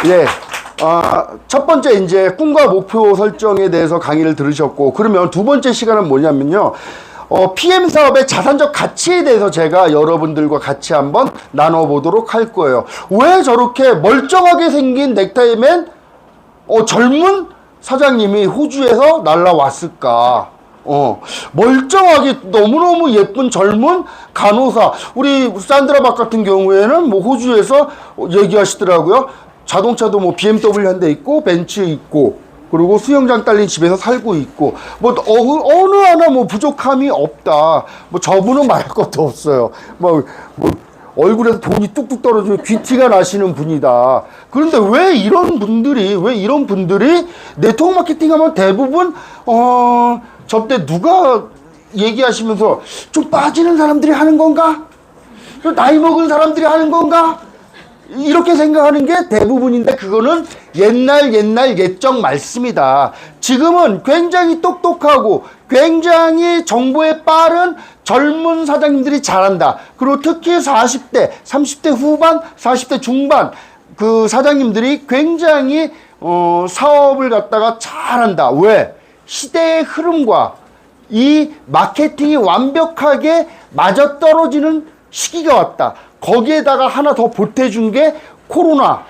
예. 첫 번째 이제 꿈과 목표 설정에 대해서 강의를 들으셨고, 그러면 두 번째 시간은 뭐냐면요. PM 사업의 자산적 가치에 대해서 제가 여러분들과 같이 한번 나눠보도록 할 거예요. 왜 저렇게 멀쩡하게 생긴 넥타이맨, 젊은 사장님이 호주에서 날라왔을까? 멀쩡하게 너무너무 예쁜 젊은 간호사, 우리 산드라 박 같은 경우에는 뭐 호주에서 얘기하시더라고요. 자동차도 뭐 BMW 한 대 있고 벤츠 있고, 그리고 수영장 딸린 집에서 살고 있고, 뭐 어느 하나 뭐 부족함이 없다. 뭐 저분은 말할 것도 없어요. 뭐 얼굴에서 돈이 뚝뚝 떨어지고 귀티가 나시는 분이다. 그런데 왜 이런 분들이 네트워크 마케팅 하면 대부분 저때 누가 얘기하시면서 좀 빠지는 사람들이 하는 건가? 나이 먹은 사람들이 하는 건가? 이렇게 생각하는 게 대부분인데, 그거는 옛날 옛적 말씀이다. 지금은 굉장히 똑똑하고 굉장히 정보에 빠른 젊은 사장님들이 잘한다. 그리고 특히 40대, 30대 후반, 40대 중반 그 사장님들이 굉장히 사업을 갖다가 잘한다. 왜? 시대의 흐름과 이 마케팅이 완벽하게 맞아떨어지는 시기가 왔다. 거기에다가 하나 더 보태준 게 코로나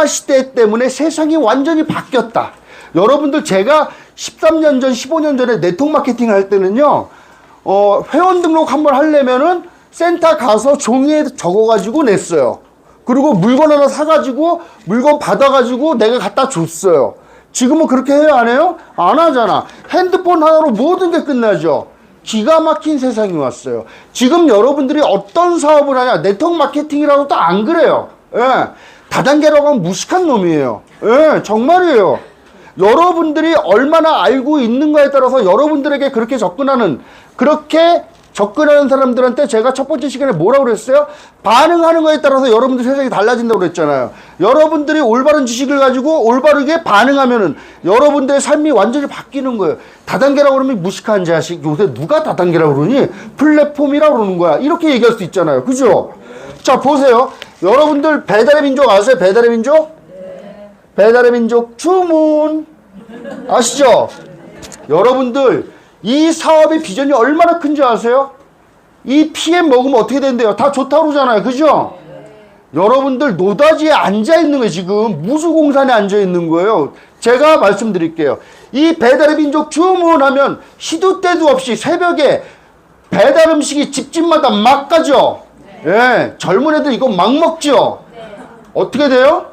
시대 때문에 세상이 완전히 바뀌었다. 여러분들, 제가 13년 전, 15년 전에 네트워크 마케팅을 할 때는요, 회원 등록 한번 하려면은 센터 가서 종이에 적어가지고 냈어요. 그리고 물건 하나 사가지고 물건 받아가지고 내가 갖다 줬어요. 지금은 그렇게 해요, 안 해요? 안 하잖아. 핸드폰 하나로 모든 게 끝나죠. 기가 막힌 세상이 왔어요. 지금 여러분들이 어떤 사업을 하냐, 네트워크 마케팅이라고 또 안 그래요. 예. 다단계라고 하면 무식한 놈이에요. 예, 정말이에요. 여러분들이 얼마나 알고 있는가에 따라서 여러분들에게 그렇게 접근하는 사람들한테 제가 첫 번째 시간에 뭐라고 그랬어요? 반응하는 거에 따라서 여러분들 세상이 달라진다고 그랬잖아요. 여러분들이 올바른 지식을 가지고 올바르게 반응하면은 여러분들의 삶이 완전히 바뀌는 거예요. 다단계라고 그러면 무식한 자식, 요새 누가 다단계라고 그러니? 플랫폼이라고 그러는 거야. 이렇게 얘기할 수 있잖아요. 그죠? 자, 보세요. 여러분들 배달의 민족 아세요? 배달의 민족? 네. 배달의 민족 주문 아시죠? 여러분들, 이 사업의 비전이 얼마나 큰지 아세요? 이 PM 먹으면 어떻게 된대요? 다 좋다고 그러잖아요. 그죠? 여러분들 노다지에 앉아있는 거예요. 지금 무수공산에 앉아있는 거예요. 제가 말씀드릴게요. 이 배달의 민족 주문하면 시도 때도 없이 새벽에 배달 음식이 집집마다 막 가죠. 예, 젊은 애들 이거 막 먹죠. 어떻게 돼요?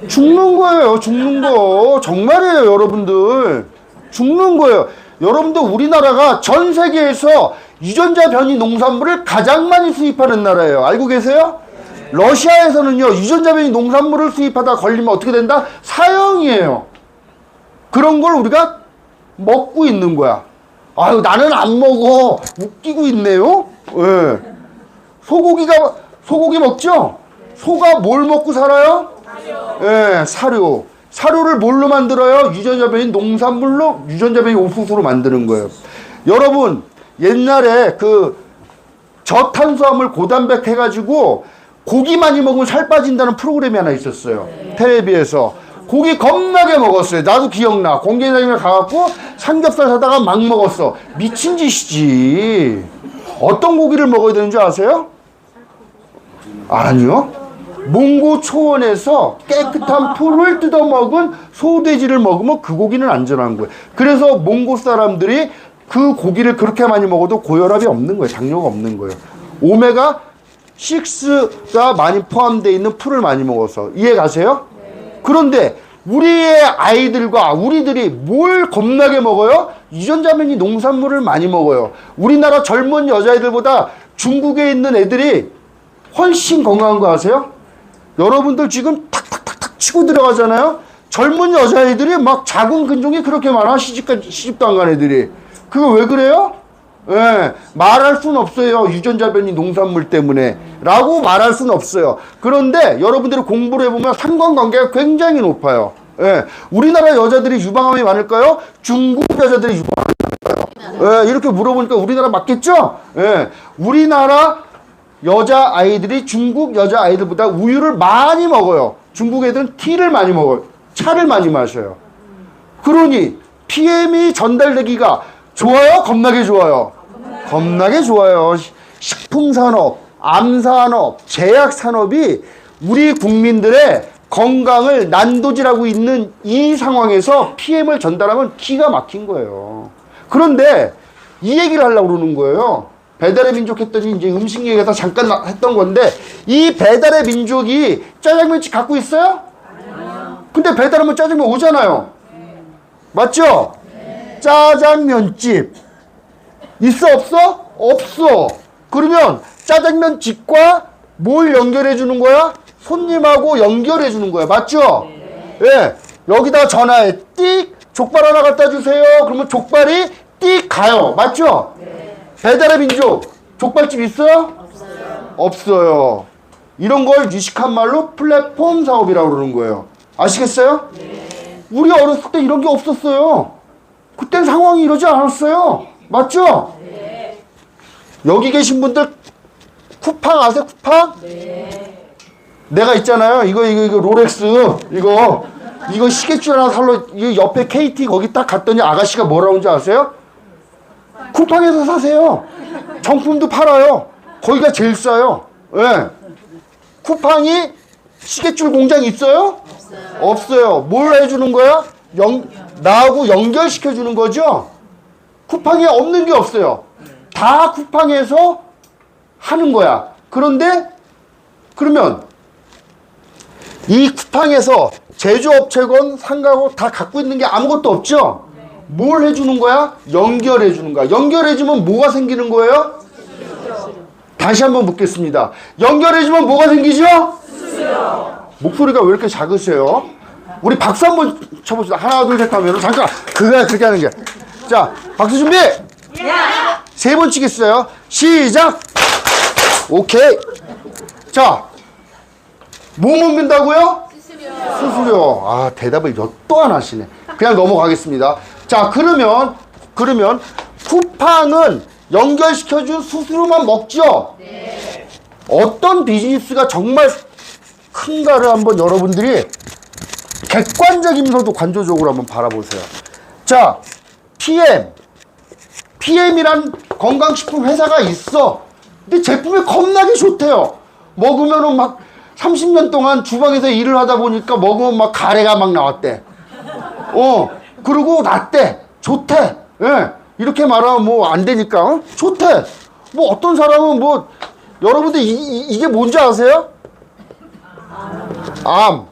죽는 거예요. 죽는 거. 정말이에요, 여러분들. 죽는 거예요. 여러분들, 우리나라가 전 세계에서 유전자 변이 농산물을 가장 많이 수입하는 나라예요. 알고 계세요? 러시아에서는요, 유전자 변이 농산물을 수입하다 걸리면 어떻게 된다? 사형이에요. 그런 걸 우리가 먹고 있는 거야. 아유, 나는 안 먹어. 웃기고 있네요. 예. 소고기 먹죠? 소가 뭘 먹고 살아요? 예, 사료. 사료를 뭘로 만들어요? 유전자 변이 농산물로, 유전자 변이 옥수수로 만드는 거예요. 여러분, 옛날에 그 저탄수화물 고단백 해가지고 고기 많이 먹으면 살 빠진다는 프로그램이 하나 있었어요. 텔레비에서. 고기 겁나게 먹었어요. 나도 기억나. 공개장에 가갖고 삼겹살 사다가 막 먹었어. 미친 짓이지. 어떤 고기를 먹어야 되는 줄 아세요? 아니요. 몽고 초원에서 깨끗한 풀을 뜯어먹은 소돼지를 먹으면 그 고기는 안전한 거예요. 그래서 몽고 사람들이 그 고기를 그렇게 많이 먹어도 고혈압이 없는 거예요. 당뇨가 없는 거예요. 오메가 6가 많이 포함되어 있는 풀을 많이 먹어서. 이해 가세요? 네. 그런데 우리의 아이들과 우리들이 뭘 겁나게 먹어요? 유전자 변이 농산물을 많이 먹어요. 우리나라 젊은 여자애들보다 중국에 있는 애들이 훨씬 건강한 거 아세요? 여러분들 지금 탁탁탁탁 치고 들어가잖아요. 젊은 여자애들이 막 작은 근종이 그렇게 많아. 시집도 안 간 애들이. 그거 왜 그래요? 예, 말할 수는 없어요. 유전자 변이 농산물 때문에 라고 말할 수는 없어요. 그런데 여러분들이 공부를 해보면 상관관계가 굉장히 높아요. 예, 우리나라 여자들이 유방암이 많을까요? 중국 여자들이 유방암이 많을까요? 예, 이렇게 물어보니까 우리나라 맞겠죠? 예, 우리나라 여자아이들이 중국 여자아이들보다 우유를 많이 먹어요. 중국 애들은 티를 많이 먹어요. 차를 많이 마셔요. 그러니 PM이 전달되기가 좋아요? 겁나게 좋아요? 겁나게 좋아요. 식품산업, 암산업, 제약산업이 우리 국민들의 건강을 난도질하고 있는 이 상황에서 PM을 전달하면 기가 막힌 거예요. 그런데 이 얘기를 하려고 그러는 거예요. 배달의 민족 했더니 이제 음식 얘기에서 잠깐 했던 건데, 이 배달의 민족이 짜장면집 갖고 있어요? 아니요. 근데 배달하면 짜장면 오잖아요. 맞죠? 네. 짜장면집 있어 없어? 없어. 그러면 짜장면집과 뭘 연결해 주는 거야? 손님하고 연결해 주는 거야. 맞죠? 네. 예. 여기다 전화해. 띡 족발 하나 갖다 주세요. 그러면 족발이 띡 가요. 맞죠? 네. 배달의 민족 족발집 있어요? 없어요. 없어요. 이런 걸 유식한 말로 플랫폼 사업이라고 그러는 거예요. 아시겠어요? 네. 우리 어렸을 때 이런 게 없었어요. 그땐 상황이 이러지 않았어요. 맞죠? 네. 여기 계신 분들 쿠팡 아세요? 쿠팡? 네. 내가 있잖아요. 이거 롤렉스 이거 시계줄 하나 살러 이 옆에 KT 거기 딱 갔더니 아가씨가 뭐라고 하는지 아세요? 쿠팡에서 사세요. 정품도 팔아요. 거기가 제일 싸요. 네. 쿠팡이 시계줄 공장 있어요? 없어요. 없어요. 뭘 해주는 거야? 나하고 연결시켜주는 거죠? 쿠팡에 없는 게 없어요. 다 쿠팡에서 하는 거야. 그러면 이 쿠팡에서 제조업체건 상가건 다 갖고 있는 게 아무것도 없죠? 뭘 해주는 거야? 연결해 주는 거야. 연결해주면 뭐가 생기는 거예요? 다시 한번 묻겠습니다. 연결해주면 뭐가 생기죠? 목소리가 왜 이렇게 작으세요? 우리 박수 한번 쳐봅시다. 하나, 둘, 셋 하면 잠깐 그렇게 하는 게. 자, 박수 준비. 세 번 치겠어요. 시작. 오케이. 자, 뭐 먹는다고요? 수수료. 아, 대답을 또 안 하시네. 그냥 넘어가겠습니다. 자, 그러면 쿠팡은 연결시켜준 수수료만 먹죠? 네. 어떤 비즈니스가 정말 큰가를 한번 여러분들이 객관적이면서도 관조적으로 한번 바라보세요. 자, PM이란 건강식품 회사가 있어. 근데 제품이 겁나게 좋대요. 먹으면은 막 30년 동안 주방에서 일을 하다 보니까 먹으면 막 가래가 막 나왔대. 그리고 낫대. 좋대. 예. 이렇게 말하면 뭐 안 되니까. 좋대. 뭐 어떤 사람은 뭐, 여러분들 이게 뭔지 아세요? 암.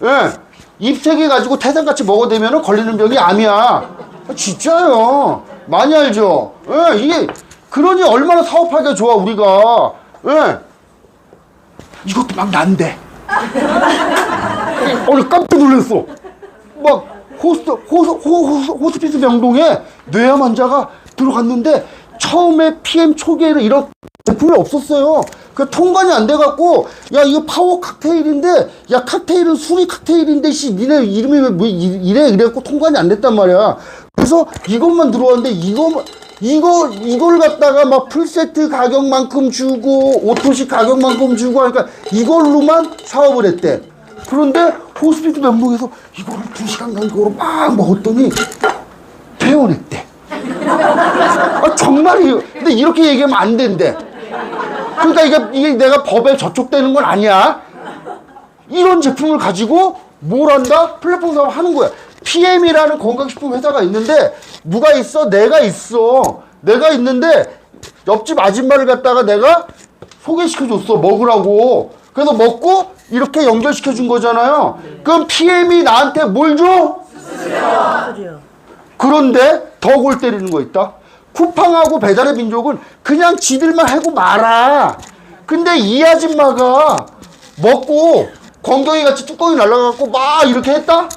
예. 잎새기 가지고 태산같이 먹어대면 걸리는 병이 암이야. 진짜요. 많이 알죠? 예. 이게, 그러니 얼마나 사업하기가 좋아, 우리가. 예. 이것도 막 난대. 오늘 깜짝 놀랐어. 막, 호스피스 명동에 뇌암 환자가 들어갔는데 처음에 PM 초기에는 이런 제품이 없었어요. 그 통관이 안 돼갖고 야 이거 파워 칵테일인데 야 칵테일은 술이 칵테일인데 씨 니네 이름이 왜 뭐 이래갖고 통관이 안 됐단 말이야. 그래서 이것만 들어왔는데 이걸 갖다가 막 풀세트 가격만큼 주고 오토식 가격만큼 주고 하니까 이걸로만 사업을 했대. 그런데 호스피스 명동에서 이거를 2시간 간격으로 막 먹었더니 퇴원했대. 아, 정말이에요. 근데 이렇게 얘기하면 안 된대. 그러니까 이게 내가 법에 저촉되는 건 아니야. 이런 제품을 가지고 뭘 한다? 플랫폼 사업 하는 거야. PM이라는 건강식품 회사가 있는데 누가 있어? 내가 있어. 내가 있는데 옆집 아줌마를 갖다가 내가 소개시켜줬어. 먹으라고. 그래서 먹고 이렇게 연결시켜 준 거잖아요. 그럼 PM이 나한테 뭘 줘? 수수료. 그런데 더 골 때리는 거 있다. 쿠팡하고 배달의 민족은 그냥 지들만 하고 말아. 근데 이 아줌마가 먹고 건더기 같이 뚜껑이 날라가고 막 이렇게 했다?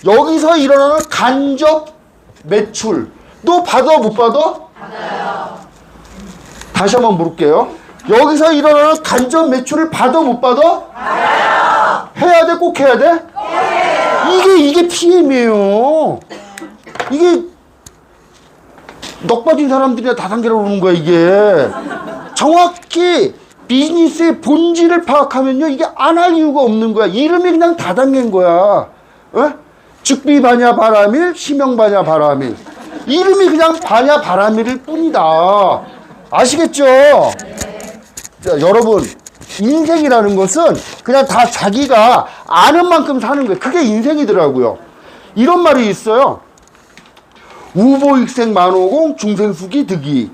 여기서 일어나는 간접 매출. 너 받아 못 받아? 받아요. 다시 한번 물을게요. 여기서 일어나는 간접 매출을 받아 못 받아? 받아요. 해야 돼? 꼭 해야 돼? 꼭 해요. 이게 PM이에요. 이게 넋 빠진 사람들이나 다단계라고 그러는 거야. 이게 정확히 비즈니스의 본질을 파악하면요, 이게 안 할 이유가 없는 거야. 이름이 그냥 다 담긴 거야. 어? 즉비 바냐 바라밀, 시명 바냐 바라밀. 이름이 그냥 바냐 바라밀일 뿐이다. 아시겠죠? 자, 여러분, 인생이라는 것은 그냥 다 자기가 아는 만큼 사는 거예요. 그게 인생이더라고요. 이런 말이 있어요. 우보익생 만호공 중생수기 득이.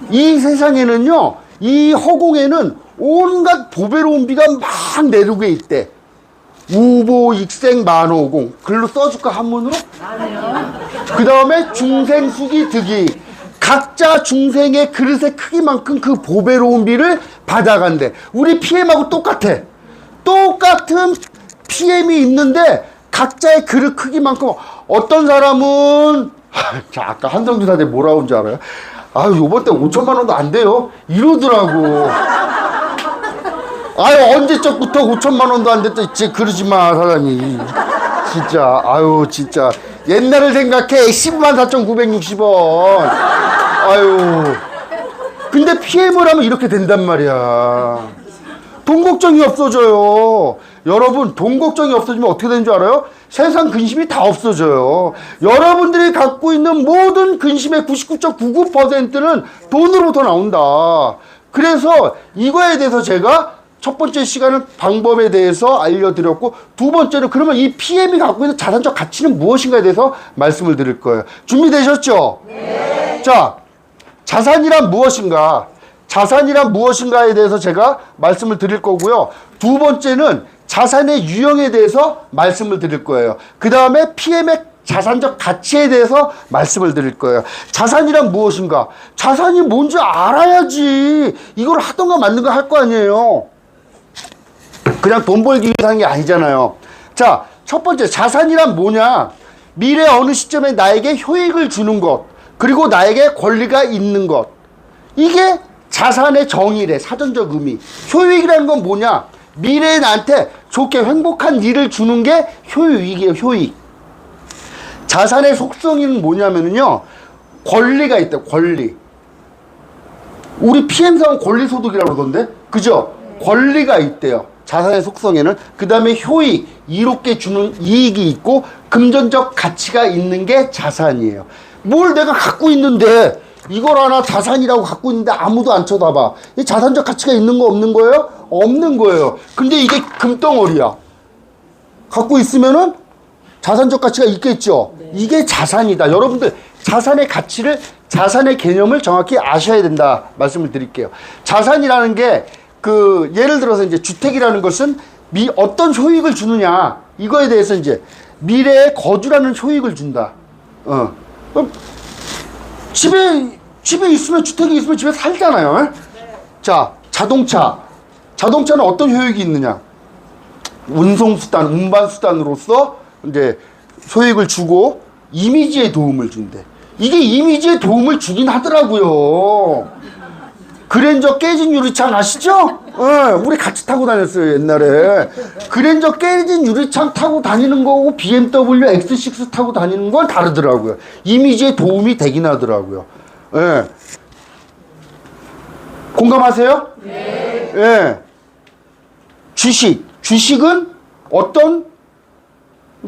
이 세상에는요, 이 허공에는 온갖 보배로운 비가 막 내리고 있대. 우보익생 만호공. 글로 써줄까, 한문으로? 그 다음에 중생수기 득이. 각자 중생의 그릇의 크기만큼 그 보배로운 비를 받아간대. 우리 PM하고 똑같아. 똑같은 PM이 있는데 각자의 그릇 크기만큼. 어떤 사람은 자, 아까 한성주사대 뭐라고 한 줄 알아요? 아유, 요번 때 5천만 원도 안 돼요 이러더라고. 아유, 언제적부터 5천만 원도 안 됐다. 진짜 그러지 마, 사람이. 진짜 아유, 진짜 옛날을 생각해. 104,960원. 아유, 근데 PM을 하면 이렇게 된단 말이야. 돈 걱정이 없어져요. 여러분, 돈 걱정이 없어지면 어떻게 되는 줄 알아요? 세상 근심이 다 없어져요. 여러분들이 갖고 있는 모든 근심의 99.99%는 돈으로부터 나온다. 그래서 이거에 대해서 제가 첫 번째 시간은 방법에 대해서 알려드렸고, 두 번째는 그러면 이 PM이 갖고 있는 자산적 가치는 무엇인가에 대해서 말씀을 드릴 거예요. 준비되셨죠? 네. 자, 자산이란 무엇인가? 자산이란 무엇인가에 대해서 제가 말씀을 드릴 거고요. 두 번째는 자산의 유형에 대해서 말씀을 드릴 거예요. 그 다음에 PM의 자산적 가치에 대해서 말씀을 드릴 거예요. 자산이란 무엇인가? 자산이 뭔지 알아야지 이걸 하던가 말든가 할 거 아니에요. 그냥 돈 벌기 위해서 하는 게 아니잖아요. 자, 첫 번째, 자산이란 뭐냐? 미래 어느 시점에 나에게 효익을 주는 것, 그리고 나에게 권리가 있는 것. 이게 자산의 정의래, 사전적 의미. 효익이라는 건 뭐냐? 미래에 나한테 좋게 행복한 일을 주는 게 효익이에요, 효익. 자산의 속성은 뭐냐면요, 권리가 있다, 권리. 우리 PM사는 권리소득이라고 그러던데? 그죠? 권리가 있대요, 자산의 속성에는. 그 다음에 효익, 이롭게 주는 이익이 있고, 금전적 가치가 있는 게 자산이에요. 뭘 내가 갖고 있는데, 이걸 하나 자산이라고 갖고 있는데 아무도 안 쳐다봐. 이 자산적 가치가 있는 거 없는 거예요? 없는 거예요. 근데 이게 금덩어리야. 갖고 있으면은 자산적 가치가 있겠죠. 네. 이게 자산이다. 여러분들 자산의 가치를, 자산의 개념을 정확히 아셔야 된다 말씀을 드릴게요. 자산이라는 게 예를 들어서 이제 주택이라는 것은 어떤 효익을 주느냐, 이거에 대해서 이제 미래에 거주라는 효익을 준다. 집에 있으면, 주택이 있으면 집에 살잖아요. 네. 자, 자동차는 어떤 효익이 있느냐? 운송수단, 운반수단으로서 이제 효익을 주고 이미지에 도움을 준대. 이게 이미지에 도움을 주긴 하더라고요. 그랜저 깨진 유리창 아시죠? 우리 같이 타고 다녔어요, 옛날에. 그랜저 깨진 유리창 타고 다니는 거고 BMW X6 타고 다니는 건 다르더라고요. 이미지에 도움이 되긴 하더라고요. 예. 공감하세요? 네. 예. 주식은 어떤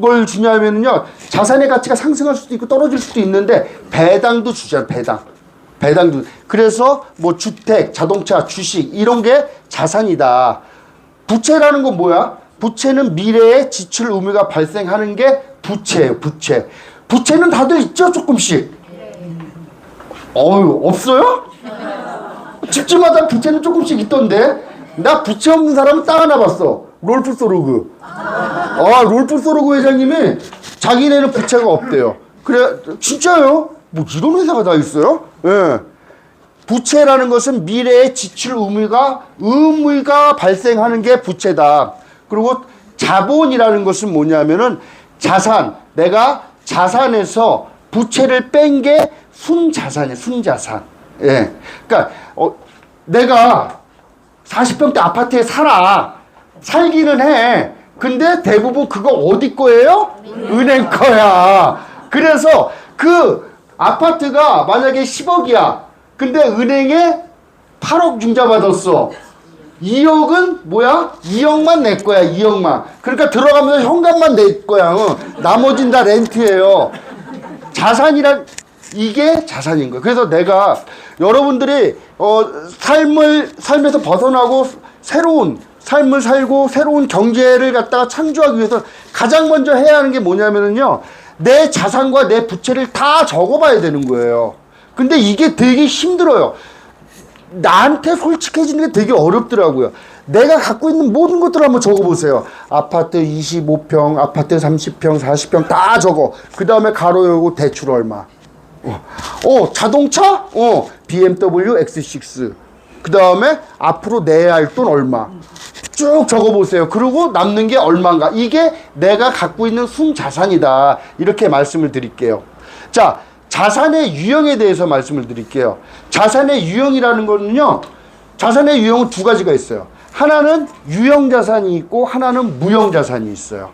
걸 주냐면요, 자산의 가치가 상승할 수도 있고 떨어질 수도 있는데 배당도 주잖아요. 배당도. 그래서 뭐 주택, 자동차, 주식 이런 게 자산이다. 부채라는 건 뭐야? 부채는 미래에 지출 의무가 발생하는 게 부채예요. 부채는 다들 있죠, 조금씩. 없어요? 집집마다 부채는 조금씩 있던데. 나 부채 없는 사람은 딱 하나 봤어. 롤프소르그. 롤프소르그 회장님이 자기네는 부채가 없대요. 그래, 진짜요? 뭐 이런 회사가 다 있어요? 예. 부채라는 것은 미래의 지출 의무가 발생하는 게 부채다. 그리고 자본이라는 것은 뭐냐면은 자산. 내가 자산에서 부채를 뺀 게 순자산이에요, 순자산. 예. 그러니까, 내가 40평대 아파트에 살기는 해. 근데 대부분 그거 어디 거예요? 은행 거야. 그래서 그 아파트가 만약에 10억이야. 근데 은행에 8억 융자 받았어. 2억은 뭐야? 2억만 내 거야, 2억만. 그러니까 들어가면서 현금만 내 거야. 나머진 다 렌트예요. 자산이란, 이게 자산인 거예요. 그래서 내가 여러분들이, 삶에서 벗어나고 새로운 삶을 살고 새로운 경제를 갖다가 창조하기 위해서 가장 먼저 해야 하는 게 뭐냐면은요, 내 자산과 내 부채를 다 적어봐야 되는 거예요. 근데 이게 되게 힘들어요. 나한테 솔직해지는 게 되게 어렵더라고요. 내가 갖고 있는 모든 것들을 한번 적어보세요. 아파트 25평, 아파트 30평, 40평 다 적어. 그 다음에 가로 열고 대출 얼마. 자동차? BMW X6. 그 다음에 앞으로 내야 할 돈 얼마. 쭉 적어보세요. 그리고 남는 게 얼마인가. 이게 내가 갖고 있는 순자산이다. 이렇게 말씀을 드릴게요. 자, 자산의 유형에 대해서 말씀을 드릴게요. 자산의 유형이라는 거는요, 자산의 유형은 두 가지가 있어요. 하나는 유형자산이 있고 하나는 무형자산이 있어요.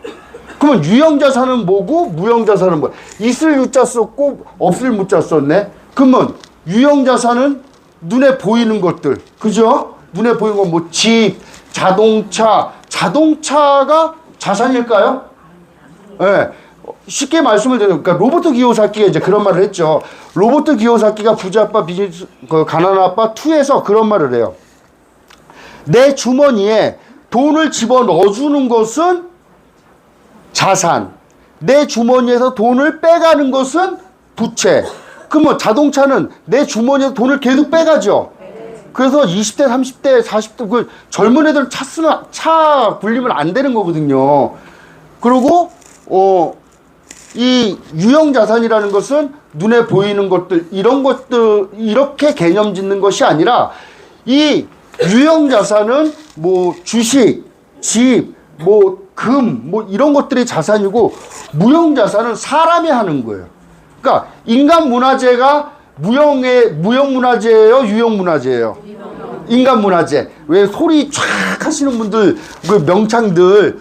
그러면 유형자산은 뭐고 무형자산은 뭐야? 있을 유자 썼고 없을 무자 썼네. 그러면 유형자산은 눈에 보이는 것들, 그죠? 눈에 보이는 건 뭐 집, 자동차가 자산일까요? 예. 네. 쉽게 말씀을 드리면, 그러니까 로버트 기요사키가 이제 그런 말을 했죠. 로버트 기요사키가 부자아빠 비즈니스, 가난한 아빠 2에서 그런 말을 해요. 내 주머니에 돈을 집어 넣어주는 것은 자산, 내 주머니에서 돈을 빼가는 것은 부채. 그러면 자동차는 내 주머니에서 돈을 계속 빼가죠. 그래서 20대, 30대, 40대 그 젊은 애들 차 굴리면 안 되는 거거든요. 그리고 이 유형자산이라는 것은 눈에 보이는 것들, 이런 것들, 이렇게 개념 짓는 것이 아니라, 이 유형자산은 뭐 주식, 집, 뭐 금, 뭐 이런 것들이 자산이고, 무형자산은 사람이 하는 거예요. 그러니까 인간문화재가 무형문화재예요, 유형문화재예요? 인간문화재. 왜 소리 쫙 하시는 분들, 그 명창들,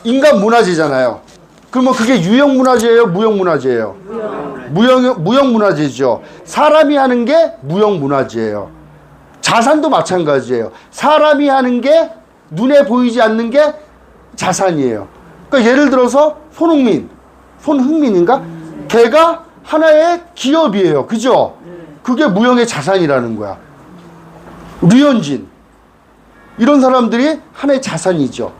인간문화재잖아요. 그러면 그게 유형문화재예요, 무형문화재예요? 무형문화재죠. 사람이 하는 게 무형문화재예요. 자산도 마찬가지예요. 사람이 하는 게 눈에 보이지 않는 게 자산이에요. 그러니까 예를 들어서 손흥민인가? 걔가 하나의 기업이에요. 그죠? 그게 무형의 자산이라는 거야. 류현진. 이런 사람들이 하나의 자산이죠.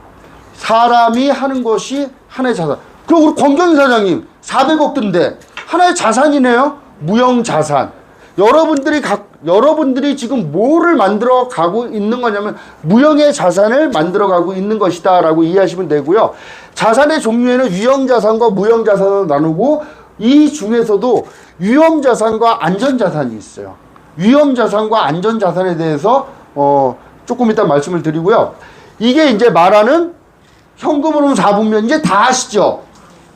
사람이 하는 것이 하나의 자산. 그럼 우리 권경희 사장님 400억 든데 하나의 자산이네요. 무형자산. 여러분들이 지금 뭐를 만들어 가고 있는 거냐면 무형의 자산을 만들어 가고 있는 것이다 라고 이해하시면 되고요. 자산의 종류에는 유형자산과 무형자산을 나누고, 이 중에서도 위험자산과 안전자산이 있어요. 위험자산과 안전자산에 대해서 조금 이따 말씀을 드리고요. 이게 이제 말하는 현금으로 4분면 이제 다 아시죠?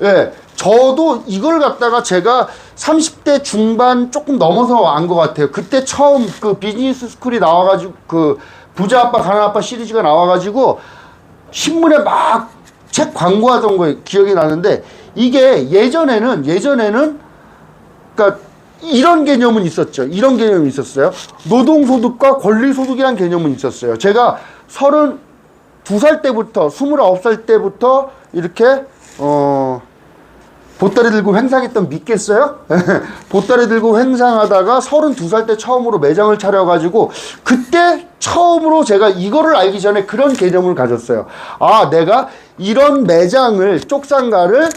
예. 저도 이걸 갖다가 제가 30대 중반 조금 넘어서 안 것 같아요. 그때 처음 그 비즈니스 스쿨이 나와가지고, 그 부자 아빠 가난 아빠 시리즈가 나와가지고 신문에 막 책 광고하던 거 기억이 나는데, 이게 예전에는 그러니까 이런 개념은 있었죠. 이런 개념이 있었어요. 노동소득과 권리소득이라는 개념은 있었어요. 제가 32살 때부터 29살 때부터 이렇게 보따리 들고 횡상했던 믿겠어요? 보따리 들고 횡상하다가 32살 때 처음으로 매장을 차려가지고, 그때 처음으로 제가 이거를 알기 전에 그런 개념을 가졌어요. 아, 내가 이런 매장을, 쪽상가를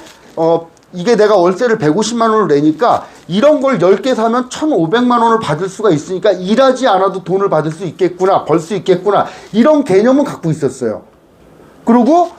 이게 내가 월세를 150만 원을 내니까 이런 걸 10개 사면 1,500만 원을 받을 수가 있으니까 일하지 않아도 돈을 받을 수 있겠구나, 벌 수 있겠구나, 이런 개념은 갖고 있었어요. 그리고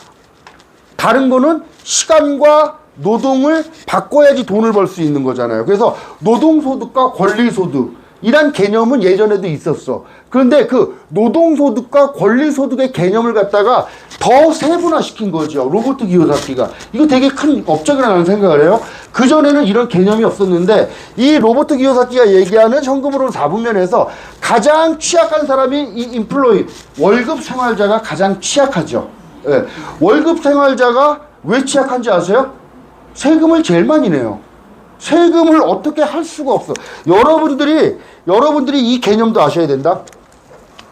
다른 거는 시간과 노동을 바꿔야지 돈을 벌 수 있는 거잖아요. 그래서 노동소득과 권리소득이란 개념은 예전에도 있었어. 그런데 그 노동소득과 권리소득의 개념을 갖다가 더 세분화시킨 거죠. 로버트 기요사키가. 이거 되게 큰 업적이라는 생각을 해요. 그전에는 이런 개념이 없었는데, 이 로버트 기요사키가 얘기하는 현금으로 4분면에서 가장 취약한 사람이 이 인플로이, 월급 생활자가 가장 취약하죠. 예. 월급 생활자가 왜 취약한지 아세요? 세금을 제일 많이 내요. 세금을 어떻게 할 수가 없어. 여러분들이 이 개념도 아셔야 된다.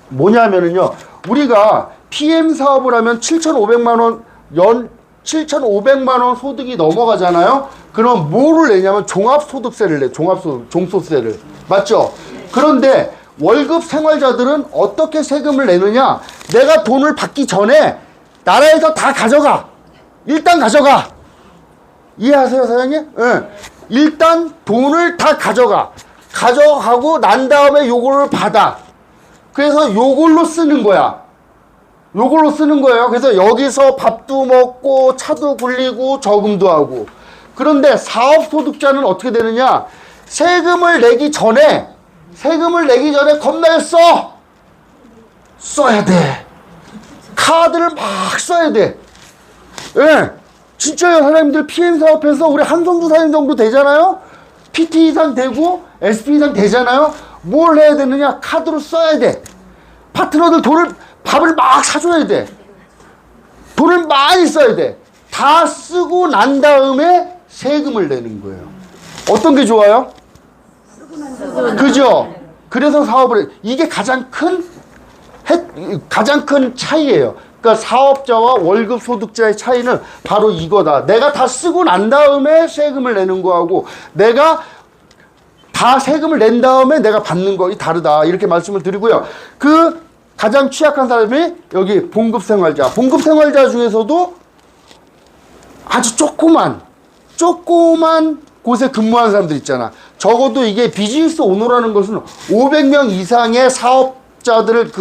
뭐냐면은요, 우리가 PM 사업을 하면 7,500만 원, 연 7,500만 원 소득이 넘어가잖아요. 그럼 뭐를 내냐면 종합소득세를 내. 종소세를. 맞죠? 그런데 월급 생활자들은 어떻게 세금을 내느냐? 내가 돈을 받기 전에 나라에서 다 가져가. 일단 가져가. 이해하세요, 사장님? 네. 일단 돈을 다 가져가. 가져가고 난 다음에 요거를 받아. 그래서 요걸로 쓰는 거야. 요걸로 쓰는 거예요. 그래서 여기서 밥도 먹고 차도 굴리고 저금도 하고. 그런데 사업소득자는 어떻게 되느냐? 세금을 내기 전에 겁나게 써야 돼. 카드를 막 써야 돼. 예. 네. 진짜요, 사장님들. PM 사업해서 우리 한성주 사장 정도 되잖아요? PT 이상 되고 SP 이상 되잖아요? 뭘 해야 되느냐? 카드로 써야 돼. 파트너들 밥을 막 사줘야 돼. 돈을 많이 써야 돼. 다 쓰고 난 다음에 세금을 내는 거예요. 어떤 게 좋아요? 그죠? 그래서 사업을 해. 이게 가장 큰 차이예요. 그러니까 사업자와 월급 소득자의 차이는 바로 이거다. 내가 다 쓰고 난 다음에 세금을 내는 거하고 내가 다 세금을 낸 다음에 내가 받는 거 다르다. 이렇게 말씀을 드리고요. 그 가장 취약한 사람이 여기 봉급생활자. 봉급생활자 중에서도 아주 조그만 곳에 근무하는 사람들 있잖아. 적어도 이게 비즈니스 오너라는 것은 500명 이상의 사업자들을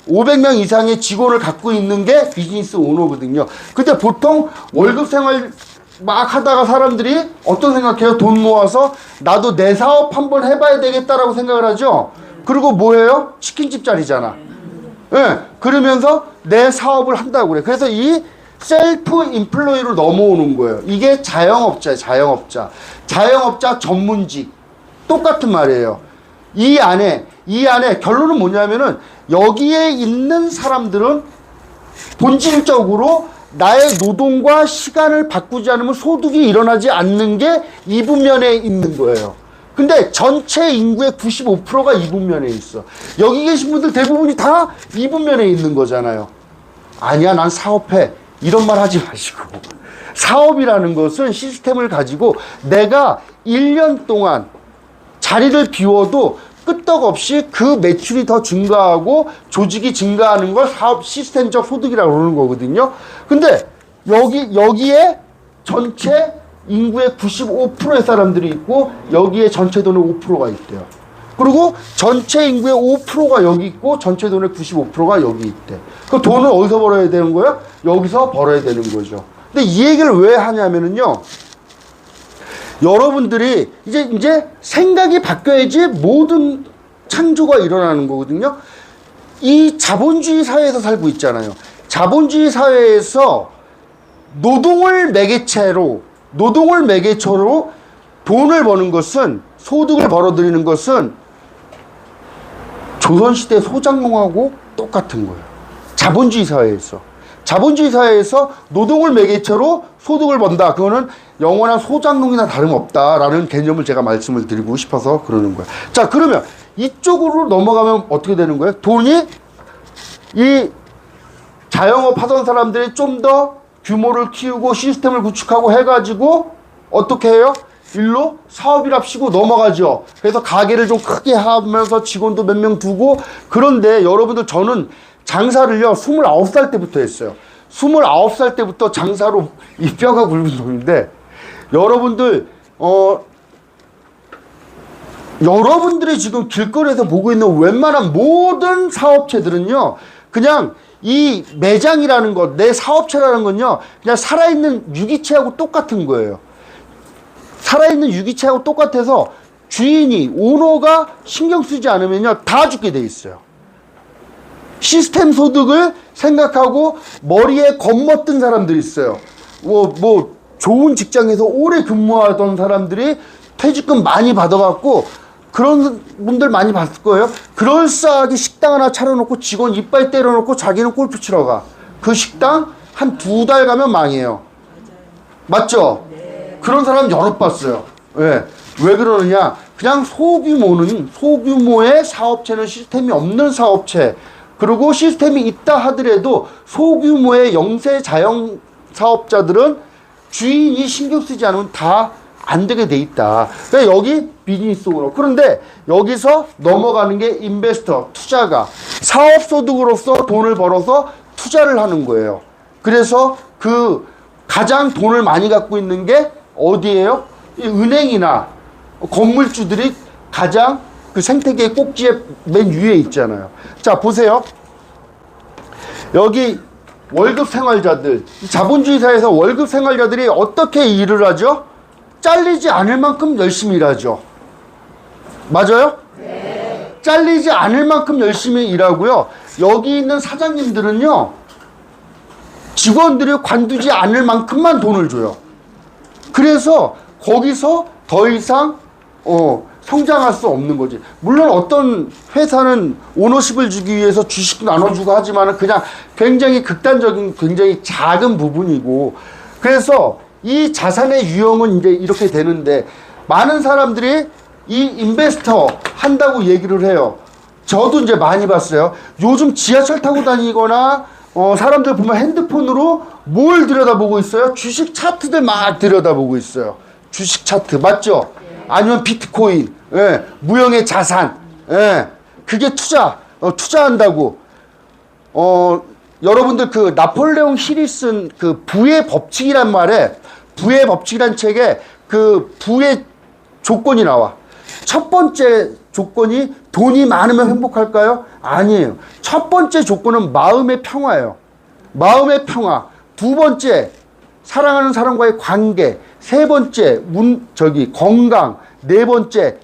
500명 이상의 직원을 갖고 있는 게 비즈니스 오너거든요. 근데 보통 월급 생활 막 하다가 사람들이 어떤 생각해요? 돈 모아서 나도 내 사업 한번 해봐야 되겠다라고 생각을 하죠. 그리고 뭐예요? 치킨집 자리잖아. 예. 네, 그러면서 내 사업을 한다고 그래. 그래서 이 셀프 인플로이로 넘어오는 거예요. 이게 자영업자예요. 자영업자 전문직. 똑같은 말이에요. 이 안에 결론은 뭐냐면은 여기에 있는 사람들은 본질적으로 나의 노동과 시간을 바꾸지 않으면 소득이 일어나지 않는 게 이분면에 있는 거예요. 근데 전체 인구의 95%가 이분면에 있어. 여기 계신 분들 대부분이 다 이분면에 있는 거잖아요. 아니야, 난 사업해. 이런 말 하지 마시고. 사업이라는 것은 시스템을 가지고 내가 1년 동안 자리를 비워도 끄떡없이 그 매출이 더 증가하고 조직이 증가하는 걸 사업 시스템적 소득이라고 그러는 거거든요. 근데 여기에 전체 인구의 95%의 사람들이 있고 여기에 전체 돈의 5%가 있대요. 그리고 전체 인구의 5%가 여기 있고 전체 돈의 95%가 여기 있대. 그 돈을 어디서 벌어야 되는 거예요? 여기서 벌어야 되는 거죠. 근데 이 얘기를 왜 하냐면은요. 여러분들이 이제 생각이 바뀌어야지 모든 창조가 일어나는 거거든요. 이 자본주의 사회에서 살고 있잖아요. 자본주의 사회에서 노동을 매개체로 돈을 버는 것은, 소득을 벌어들이는 것은 조선시대 소장농하고 똑같은 거예요. 자본주의 사회에서 노동을 매개체로 소득을 번다. 그거는 영원한 소장농이나 다름없다라는 개념을 제가 말씀을 드리고 싶어서 그러는 거예요. 자, 그러면 이쪽으로 넘어가면 어떻게 되는 거예요? 돈이 이 자영업 하던 사람들이 좀 더 규모를 키우고 시스템을 구축하고 해가지고 어떻게 해요? 일로 사업이랍시고 넘어가죠. 그래서 가게를 좀 크게 하면서 직원도 몇 명 두고. 그런데 여러분들, 저는 장사를요 29살 때부터 했어요. 29살 때부터 장사로 이 뼈가 굵은 놈인데, 여러분들 여러분들이 지금 길거리에서 보고 있는 웬만한 모든 사업체들은요, 그냥 이 매장이라는 것, 내 사업체라는 건요, 그냥 살아있는 유기체하고 똑같은 거예요. 살아있는 유기체하고 똑같아서 주인이, 오너가 신경 쓰지 않으면요, 다 죽게 돼 있어요. 시스템 소득을 생각하고 머리에 겁먹던 사람들이 있어요. 뭐 좋은 직장에서 오래 근무하던 사람들이 퇴직금 많이 받아갖고, 그런 분들 많이 봤을 거예요. 그럴싸하게 식당 하나 차려놓고 직원 이빨 때려놓고 자기는 골프 치러 가. 그 식당 한 2달 가면 망해요. 맞죠? 그런 사람 여러 봤어요. 왜 그러느냐? 그냥 소규모의 사업체는, 시스템이 없는 사업체, 그리고 시스템이 있다 하더라도 소규모의 영세 자영 사업자들은 주인이 신경 쓰지 않으면 다 안 되게 돼 있다. 그러니까 여기 비즈니스 오너. 그런데 여기서 넘어가는 게 인베스터, 투자가 사업소득으로서 돈을 벌어서 투자를 하는 거예요. 그래서 그 가장 돈을 많이 갖고 있는 게 어디예요? 이 은행이나 건물주들이 가장 그 생태계의 꼭지에 맨 위에 있잖아요. 자, 보세요. 여기 월급 생활자들, 자본주의 사회에서 월급 생활자들이 어떻게 일을 하죠? 잘리지 않을 만큼 열심히 일하죠. 맞아요? 네. 잘리지 않을 만큼 열심히 일하고요. 여기 있는 사장님들은요, 직원들이 관두지 않을 만큼만 돈을 줘요. 그래서 거기서 더 이상 성장할 수 없는 거지. 물론 어떤 회사는 오너십을 주기 위해서 주식도 나눠주고 하지만 그냥 굉장히 극단적인, 굉장히 작은 부분이고, 그래서 이 자산의 유형은 이제 이렇게 되는데, 많은 사람들이 이 인베스터 한다고 얘기를 해요. 저도 이제 많이 봤어요. 요즘 지하철 타고 다니거나 사람들 보면 핸드폰으로 뭘 들여다보고 있어요? 주식 차트들 막 들여다보고 있어요. 주식 차트 맞죠? 아니면 비트코인, 예, 무형의 자산, 예, 그게 투자한다고. 여러분들 그 나폴레옹 힐이 쓴 그 부의 법칙이란 말에, 부의 법칙이란 책에 그 부의 조건이 나와. 첫 번째 조건이 돈이 많으면 행복할까요? 아니에요. 첫 번째 조건은 마음의 평화예요. 마음의 평화. 두 번째, 사랑하는 사람과의 관계. 세 번째, 건강. 네 번째,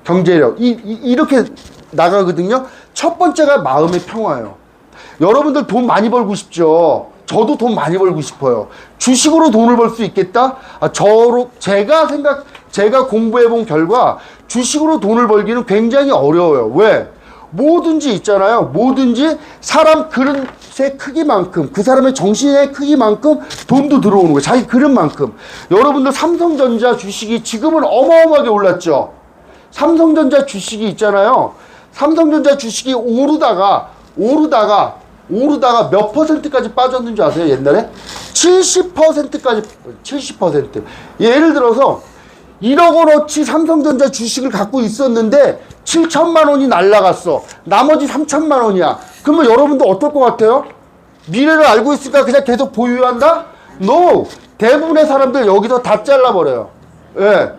경제력. 이렇게 나가거든요. 첫 번째가 마음의 평화예요. 여러분들 돈 많이 벌고 싶죠? 저도 돈 많이 벌고 싶어요. 주식으로 돈을 벌 수 있겠다? 제가 공부해 본 결과 주식으로 돈을 벌기는 굉장히 어려워요. 왜? 뭐든지 있잖아요. 뭐든지 사람 그릇의 크기만큼, 그 사람의 정신의 크기만큼 돈도 들어오는 거예요. 자기 그릇만큼. 여러분들 삼성전자 주식이 지금은 어마어마하게 올랐죠? 삼성전자 주식이 있잖아요. 삼성전자 주식이 오르다가 몇 퍼센트까지 빠졌는 줄 아세요? 옛날에 70%까지 70%. 예를 들어서 1억 원어치 삼성전자 주식을 갖고 있었는데 7천만 원이 날라갔어. 나머지 3천만 원이야. 그러면 여러분도 어떨 것 같아요? 미래를 알고 있으니까 그냥 계속 보유한다? No. 대부분의 사람들 여기서 다 잘라버려요. 예.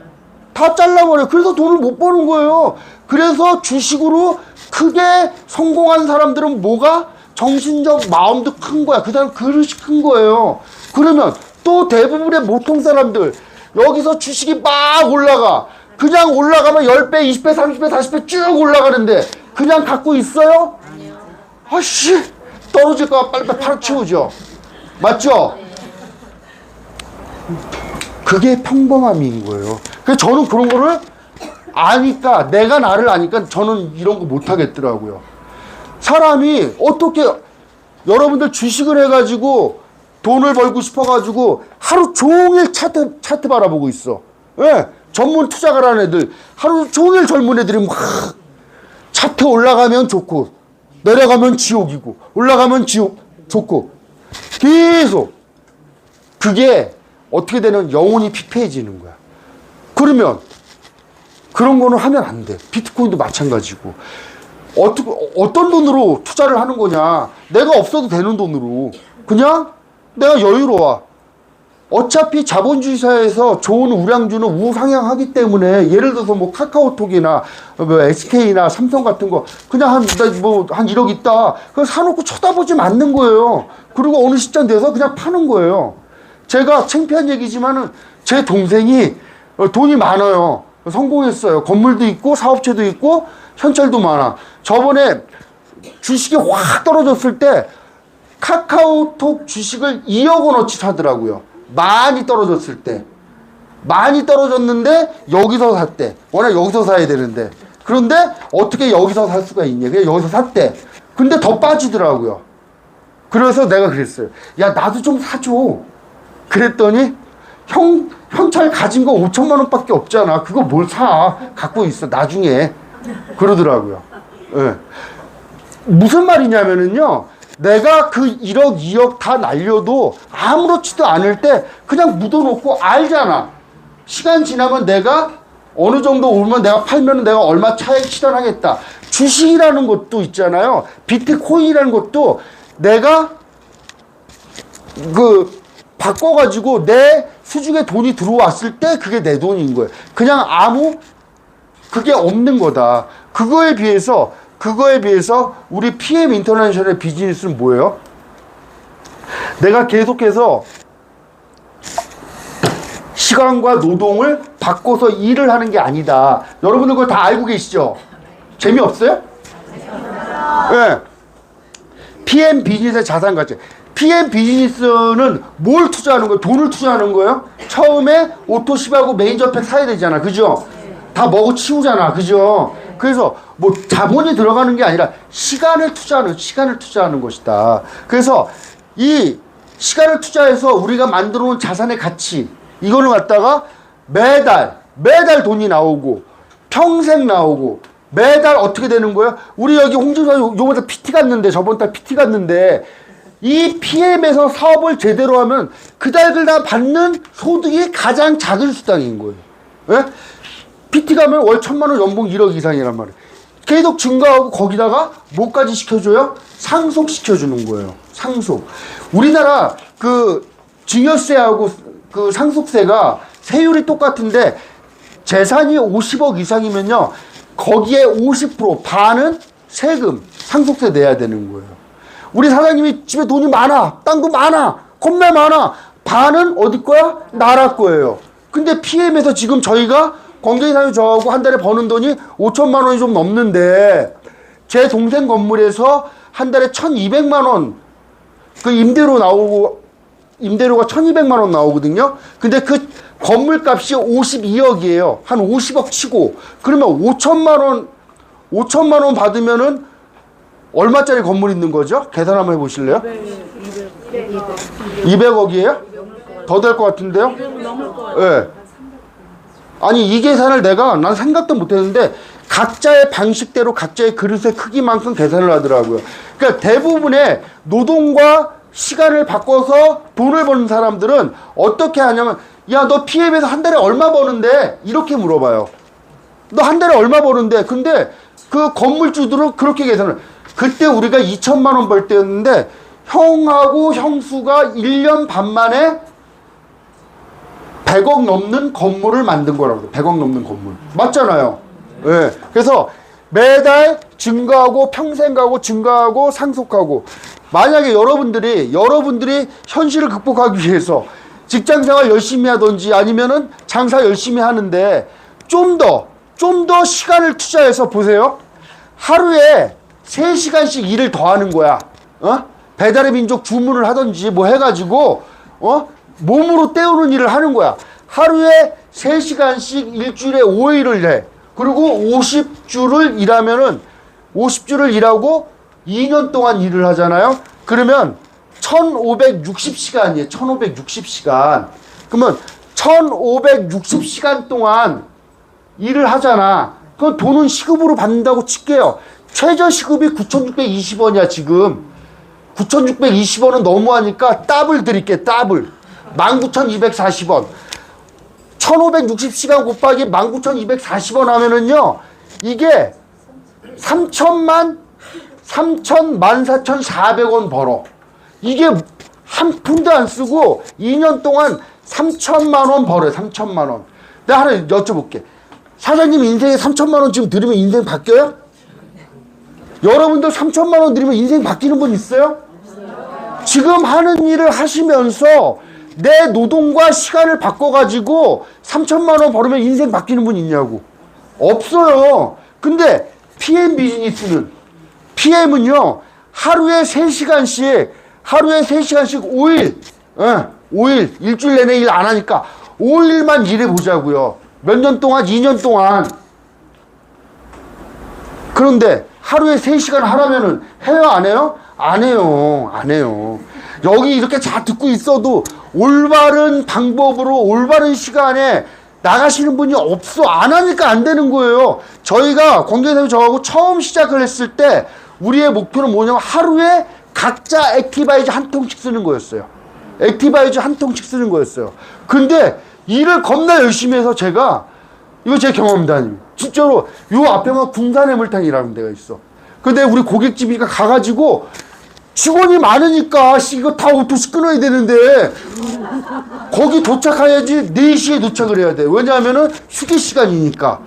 다 잘라버려요. 그래서 돈을 못 버는 거예요. 그래서 주식으로 크게 성공한 사람들은 뭐가? 정신적 마음도 큰 거야. 그 사람 그릇이 큰 거예요. 그러면 또 대부분의 보통 사람들 여기서 주식이 막 올라가. 그냥 올라가면 10배, 20배, 30배, 40배 쭉 올라가는데 그냥 갖고 있어요? 아니요. 아씨, 떨어질까 봐 빨리 팔아치우죠. 맞죠? 그게 평범함인 거예요. 그래서 저는 그런 거를 아니까, 내가 나를 아니까 저는 이런 거 못 하겠더라고요. 사람이 어떻게, 여러분들 주식을 해가지고 돈을 벌고 싶어가지고 하루 종일 차트 바라보고 있어. 예, 전문 투자가라는 애들 하루 종일 젊은 애들이 막 차트 올라가면 좋고 내려가면 지옥이고 올라가면 좋고 계속. 그게 어떻게 되는, 영혼이 피폐해지는 거야. 그러면 그런 거는 하면 안 돼. 비트코인도 마찬가지고. 어떤 돈으로 투자를 하는 거냐? 내가 없어도 되는 돈으로. 그냥 내가 여유로워. 어차피 자본주의 사회에서 좋은 우량주는 우상향하기 때문에, 예를 들어서 뭐 카카오톡이나 뭐 SK나 삼성 같은 거 그냥 한 1억 있다. 그거 사놓고 쳐다보지 않는 거예요. 그리고 어느 시점 돼서 그냥 파는 거예요. 제가 창피한 얘기지만은 제 동생이 돈이 많아요. 성공했어요. 건물도 있고 사업체도 있고 현찰도 많아. 저번에 주식이 확 떨어졌을 때 카카오톡 주식을 2억 원어치 사더라고요. 많이 떨어졌을 때. 많이 떨어졌는데 여기서 샀대. 워낙 여기서 사야 되는데. 그런데 어떻게 여기서 살 수가 있냐. 그냥 여기서 샀대. 근데 더 빠지더라고요. 그래서 내가 그랬어요. 야, 나도 좀 사줘. 그랬더니 현찰 가진 거 5천만 원밖에 없잖아. 그거 뭘 사. 갖고 있어. 나중에. 그러더라고요. 예. 무슨 말이냐면은요, 내가 그 1억, 2억 다 날려도 아무렇지도 않을 때 그냥 묻어놓고 알잖아. 시간 지나면 내가 어느 정도 오르면 내가 팔면 내가 얼마 차익 실현하겠다. 주식이라는 것도 있잖아요. 비트코인이라는 것도 내가 바꿔가지고 내 수중에 돈이 들어왔을 때 그게 내 돈인 거예요. 그냥 그게 없는 거다. 그거에 비해서 우리 PM 인터내셔널의 비즈니스는 뭐예요? 내가 계속해서 시간과 노동을 바꿔서 일을 하는 게 아니다. 여러분들 그거 다 알고 계시죠? 재미없어요? 네. PM 비즈니스의 자산 가치. PM 비즈니스는 뭘 투자하는 거예요? 돈을 투자하는 거예요? 처음에 오토십하고 메인저팩 사야 되잖아. 그죠? 다 먹어 치우잖아. 그죠? 그래서 뭐 자본이 들어가는 게 아니라 시간을 투자하는 것이다. 그래서 이 시간을 투자해서 우리가 만들어 놓은 자산의 가치, 이거를 갖다가 매달 돈이 나오고 평생 나오고 매달 어떻게 되는 거예요? 우리 여기 홍준사 요번 달 PT 갔는데, 저번 달 PT 갔는데, 이 PM에서 사업을 제대로 하면 그달 받는 소득이 가장 작은 수당인 거예요. 예? PT 가면 월 1,000만 원 연봉 1억 이상이란 말이에요. 계속 증가하고 거기다가 뭐까지 시켜줘요? 상속시켜주는 거예요. 상속. 우리나라 증여세하고 상속세가 세율이 똑같은데 재산이 50억 이상이면요, 거기에 50% 반은 세금, 상속세 내야 되는 거예요. 우리 사장님이 집에 돈이 많아, 땅도 많아, 겁나 많아. 반은 어디 거야? 나라 거예요. 근데 PM에서 지금 저희가 관계사유 저하고 한 달에 버는 돈이 5천만 원이 좀 넘는데, 제 동생 건물에서 한 달에 1,200만 원 임대료가 1,200만 원 나오거든요. 근데 그 건물값이 52억이에요. 한 50억 치고. 그러면 5천만 원 받으면은 얼마짜리 건물 있는 거죠? 계산 한번 해보실래요? 200억이에요? 더 될 것 같은데요? 예. 네. 아니, 이 계산을 난 생각도 못 했는데, 각자의 방식대로 각자의 그릇의 크기만큼 계산을 하더라고요. 그러니까 대부분의 노동과 시간을 바꿔서 돈을 버는 사람들은 어떻게 하냐면, 야, 너 PM에서 한 달에 얼마 버는데? 이렇게 물어봐요. 너 한 달에 얼마 버는데? 근데 그 건물주들은 그렇게 계산을. 그때 우리가 2천만 원 벌 때였는데, 형하고 형수가 1년 반 만에 100억 넘는 건물을 만든 거라고. 100억 넘는 건물. 맞잖아요. 예. 네. 그래서 매달 증가하고 평생 가고 증가하고 상속하고. 만약에 여러분들이 현실을 극복하기 위해서 직장생활 열심히 하든지 아니면은 장사 열심히 하는데 좀 더 시간을 투자해서 보세요. 하루에 3시간씩 일을 더 하는 거야. 배달의 민족 주문을 하든지 뭐 해가지고, 몸으로 때우는 일을 하는 거야. 하루에 3시간씩 일주일에 5일을 해. 그리고 50주를 일하고 2년 동안 일을 하잖아요. 그러면 1560시간이에요. 1560시간. 그러면 1560시간 동안 일을 하잖아. 그럼 돈은 시급으로 받는다고 칠게요. 최저 시급이 9,620원이야, 지금. 9,620원은 너무하니까 더블 드릴게, 더블. 19,240원. 1560시간 곱하기 19,240원 하면은요, 이게 14,400원 벌어. 이게 한 푼도 안 쓰고 2년 동안 3천만 원 벌어요. 3천만 원. 내가 하나 여쭤볼게. 사장님 인생에 3천만 원 지금 들으면 인생 바뀌어요? 여러분들 3천만 원 들으면 인생 바뀌는 분 있어요? 지금 하는 일을 하시면서 내 노동과 시간을 바꿔가지고 3천만 원 벌으면 인생 바뀌는 분 있냐고. 없어요. 근데 PM은요, 하루에 3시간씩 5일, 5일, 일주일 내내 일 안 하니까 5일만 일해보자고요. 몇 년 동안? 2년 동안. 그런데 하루에 3시간 하라면은 해요, 안 해요? 안 해요. 여기 이렇게 잘 듣고 있어도 올바른 방법으로 올바른 시간에 나가시는 분이 없어. 안 하니까 안 되는 거예요. 저희가 관계사유 저하고 처음 시작을 했을 때 우리의 목표는 뭐냐면 하루에 각자 액티바이즈 한 통씩 쓰는 거였어요. 액티바이즈 한 통씩 쓰는 거였어요. 근데 일을 겁나 열심히 해서 제가, 이거 제 경험입니다. 진짜로 요 앞에만 군산해물탕이라는 데가 있어. 근데 우리 고깃집이니까 가가지고 직원이 많으니까 이거 다 오토씩 끊어야 되는데 거기 도착해야지 4시에 도착을 해야 돼. 왜냐하면은 휴게 시간이니까.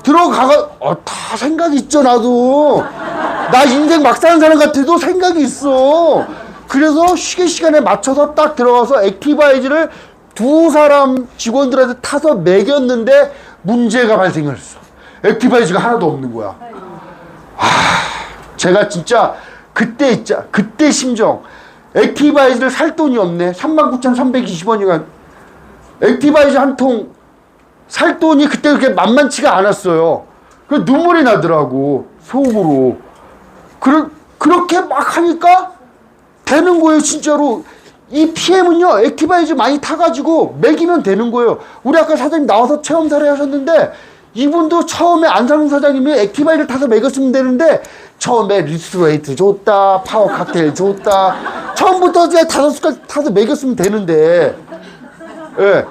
들어가가 다 생각이 있죠. 나도 나 인생 막 사는 사람 같아도 생각이 있어. 그래서 휴게 시간에 맞춰서 딱 들어가서 액티바이즈를 2사람 직원들한테 타서 먹였는데 문제가 발생했어. 액티바이즈가 하나도 없는 거야. 제가 진짜 그때 심정, 액티바이즈를 살 돈이 없네. 39,320원이면 액티바이즈 한 통 살 돈이 그때 그렇게 만만치가 않았어요. 그 눈물이 나더라고, 속으로. 그렇게 막 하니까 되는 거예요, 진짜로. 이 PM은요, 액티바이즈 많이 타가지고 먹이면 되는 거예요. 우리 아까 사장님 나와서 체험사를 하셨는데, 이분도 처음에 안상훈 사장님이 액티바이즈를 타서 먹였으면 되는데, 처음에 리스트레이트 줬다, 파워 칵테일 줬다, 처음부터 그냥 5숟갈 타서 먹였으면 되는데, 예.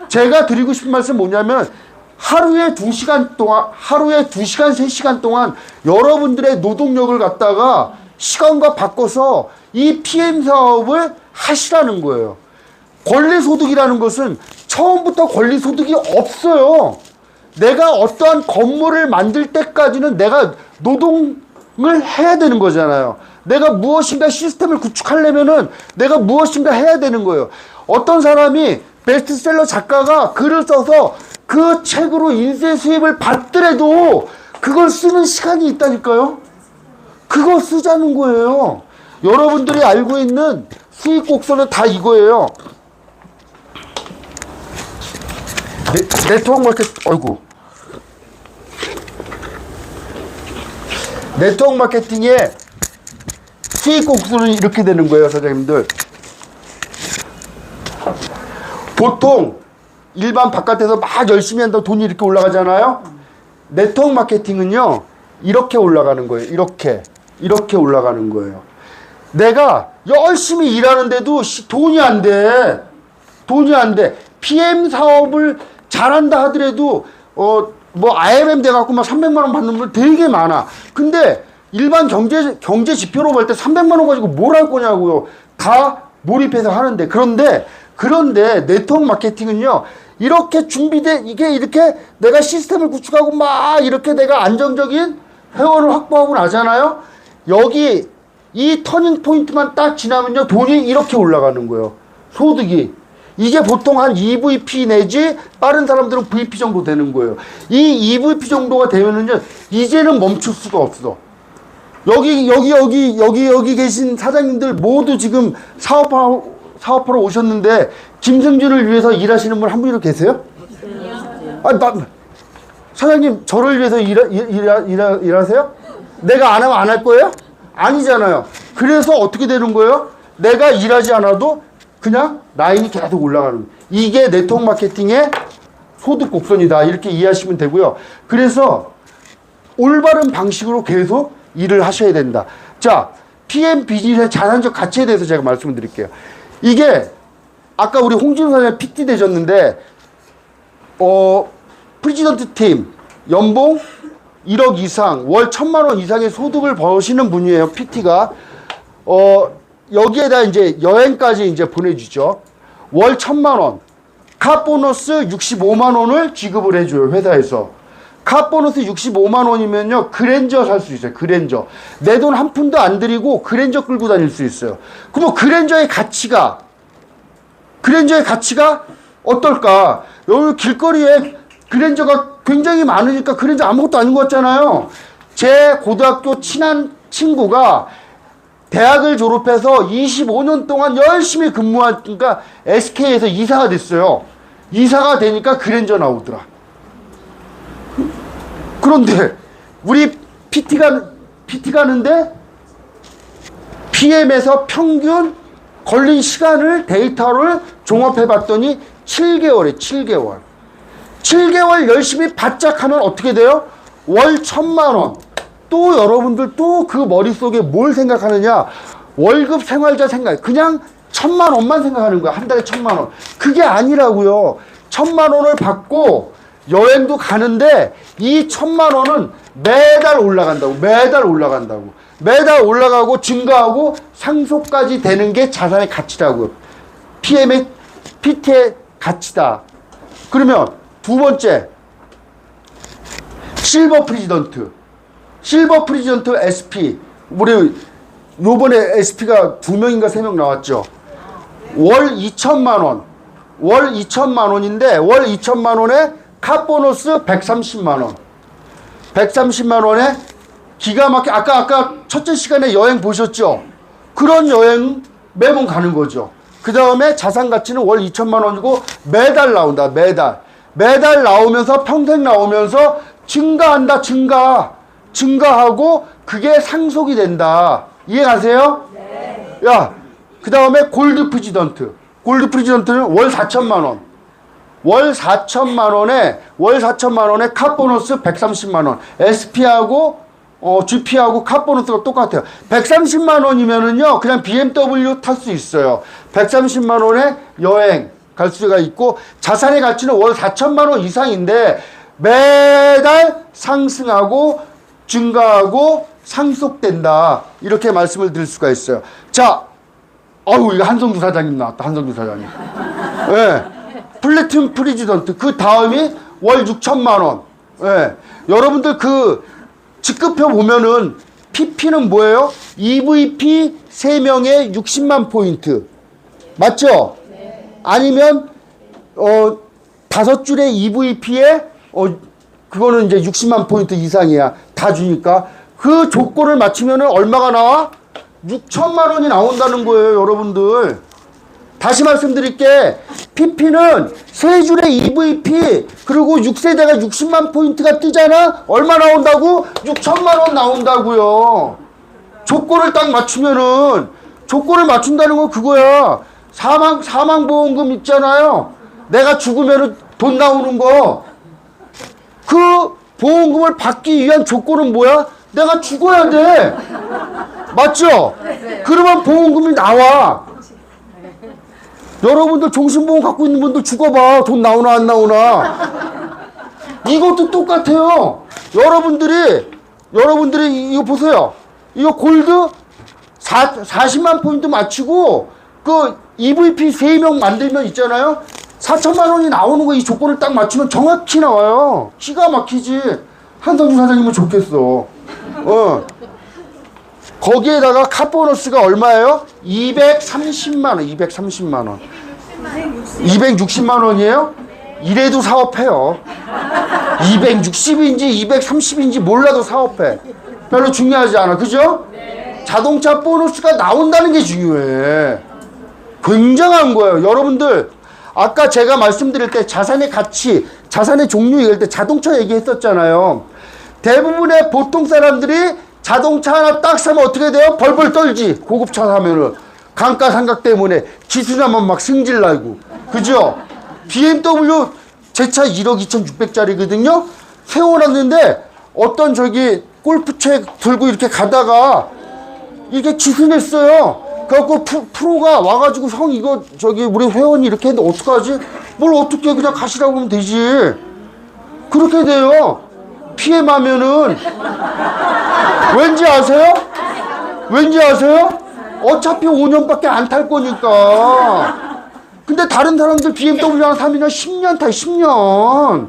제가 드리고 싶은 말씀 뭐냐면, 하루에 2시간 동안, 3시간 동안 여러분들의 노동력을 갖다가 시간과 바꿔서 이 PM 사업을 하시라는 거예요. 권리소득이라는 것은 처음부터 권리소득이 없어요. 내가 어떠한 건물을 만들 때까지는 내가 노동을 해야 되는 거잖아요. 내가 무엇인가 시스템을 구축하려면은 내가 무엇인가 해야 되는 거예요. 어떤 사람이 베스트셀러 작가가 글을 써서 그 책으로 인쇄 수입을 받더라도 그걸 쓰는 시간이 있다니까요. 그거 쓰자는 거예요. 여러분들이 알고 있는 수익 곡선은 다 이거예요. 네트워크 마케팅, 네트워크 마케팅의 수익 곡선은 이렇게 되는 거예요, 사장님들. 보통 일반 바깥에서 막 열심히 한다고 돈이 이렇게 올라가잖아요. 네트워크 마케팅은요, 이렇게 올라가는 거예요. 이렇게 올라가는 거예요. 내가 열심히 일하는데도 돈이 안 돼. PM 사업을 잘한다 하더라도 IMM 돼갖고 막 300만 원 받는 분 되게 많아. 근데 일반 경제 지표로 볼 때 300만 원 가지고 뭘 할 거냐고요. 다 몰입해서 하는데. 그런데 네트워크 마케팅은요, 이렇게 이게 이렇게 내가 시스템을 구축하고 막 이렇게 내가 안정적인 회원을 확보하고 나잖아요. 여기 이 터닝 포인트만 딱 지나면요, 돈이 이렇게 올라가는 거예요. 소득이. 이게 보통 한 EVP 내지 빠른 사람들은 VP 정도 되는 거예요. 이 EVP 정도가 되면은요, 이제는 멈출 수가 없어. 여기 계신 사장님들 모두 지금 사업하러 오셨는데, 김승준을 위해서 일하시는 분 한 분이라도 계세요? 사장님, 저를 위해서 일하세요? 내가 안 하면 안 할 거예요? 아니잖아요. 그래서 어떻게 되는 거예요? 내가 일하지 않아도 그냥 라인이 계속 올라가는 거예요. 이게 네트워크 마케팅의 소득 곡선이다. 이렇게 이해하시면 되고요. 그래서 올바른 방식으로 계속 일을 하셔야 된다. 자, PM 비즈니스의 자산적 가치에 대해서 제가 말씀을 드릴게요. 이게 아까 우리 홍진호 사장님 PT 되셨는데, 프리지던트 팀 연봉 1억 이상, 월 1,000만 원 이상의 소득을 버시는 분이에요, PT가. 여기에다 이제 여행까지 이제 보내주죠. 월 1,000만 원. 카 보너스 65만 원을 지급을 해줘요, 회사에서. 카 보너스 65만 원이면요, 그랜저 살 수 있어요, 그랜저. 내 돈 한 푼도 안 들이고 그랜저 끌고 다닐 수 있어요. 그럼 그랜저의 가치가 어떨까? 여기 길거리에 그랜저가 굉장히 많으니까 그랜저 아무것도 아닌 것 같잖아요. 제 고등학교 친한 친구가 대학을 졸업해서 25년 동안 열심히 근무하니까 SK에서 이사가 됐어요. 이사가 되니까 그랜저 나오더라. 그런데 우리 PT 가는데 PM에서 평균 걸린 시간을 데이터를 종합해 봤더니 7개월에 7개월 열심히 바짝 하면 어떻게 돼요? 월 1,000만 원. 또 여러분들 또 그 머릿속에 뭘 생각하느냐? 월급 생활자 생각, 그냥 1,000만 원만 생각하는 거야. 한 달에 1,000만 원. 그게 아니라고요. 1,000만 원을 받고 여행도 가는데 이 1,000만 원은 매달 올라간다고. 매달 올라간다고. 매달 올라가고 증가하고 상속까지 되는 게 자산의 가치라고요. PT의 가치다. 그러면 두 번째, 실버 프리지던트 SP. 우리 요번에 SP가 2명인가 3명 나왔죠. 월 2천만 원. 월 2천만 원인데 월 2천만 원에 카보너스 130만 원. 130만 원에 기가 막혀. 아까 첫째 시간에 여행 보셨죠? 그런 여행 매번 가는 거죠. 그 다음에 자산 가치는 월 2천만 원이고 매달 나온다. 매달 나오면서 평생 나오면서 증가한다. 증가하고 그게 상속이 된다. 이해가세요? 네. 야, 그 다음에 골드 프리지던트는 월 4천만 원. 월 4천만 원에 카보너스 130만 원. SP하고 GP하고 카보너스가 똑같아요. 130만 원이면은요, 그냥 BMW 탈 수 있어요. 130만 원에 여행 갈 수가 있고, 자산의 가치는 월 4천만 원 이상인데, 매달 상승하고, 증가하고, 상속된다. 이렇게 말씀을 드릴 수가 있어요. 자, 이거 한성주 사장님 나왔다. 한성주 사장님. 네. 플래티넘 프리지던트. 그 다음이 월 6천만 원. 네. 여러분들 그 직급표 보면은 PP는 뭐예요? EVP 3명에 60만 포인트. 맞죠? 네. 아니면 5줄의 EVP에 그거는 이제 60만 포인트 이상이야. 다 주니까. 그 조건을 맞추면은 얼마가 나와? 6천만 원이 나온다는 거예요, 여러분들. 다시 말씀드릴게. PP는 3줄의 EVP 그리고 6세대가 60만 포인트가 뜨잖아? 얼마 나온다고? 6천만 원 나온다고요. 조건을 딱 맞추면은, 조건을 맞춘다는 건 그거야. 사망보험금 있잖아요. 내가 죽으면은 돈 나오는 거. 그 보험금을 받기 위한 조건은 뭐야? 내가 죽어야 돼. 맞죠? 그러면 보험금이 나와. 여러분들 종신보험 갖고 있는 분들 죽어봐. 돈 나오나 안 나오나. 이것도 똑같아요. 여러분들이 이거 보세요. 이거 골드 40만 포인트 맞추고 그 EVP 3명 만들면 있잖아요. 4천만 원이 나오는 거. 이 조건을 딱 맞추면 정확히 나와요. 기가 막히지. 한성주 사장님은 좋겠어. 거기에다가 카보너스가 얼마예요? 230만 원. 260만 원이에요? 이래도 사업해요. 260인지 230인지 몰라도 사업해. 별로 중요하지 않아. 그죠? 자동차 보너스가 나온다는 게 중요해. 굉장한 거예요. 여러분들, 아까 제가 말씀드릴 때 자산의 가치, 자산의 종류 얘기할 때 자동차 얘기했었잖아요. 대부분의 보통 사람들이 자동차 하나 딱 사면 어떻게 돼요? 벌벌 떨지. 고급차 사면은. 감가상각 때문에 기수나면 막 승질나고. 그죠? BMW 제 차 1억 2,600짜리거든요? 세워놨는데 어떤 골프채 들고 이렇게 가다가 이게 기수냈어요. 그래갖고 프로가 와가지고 형 이거 우리 회원이 이렇게 했는데 어떡하지? 뭘 어떻게 그냥 가시라고 하면 되지. 그렇게 돼요. PM하면은. 왠지 아세요? 어차피 5년밖에 안 탈 거니까. 근데 다른 사람들 BMW 하나 사면 10년 타요. 10년.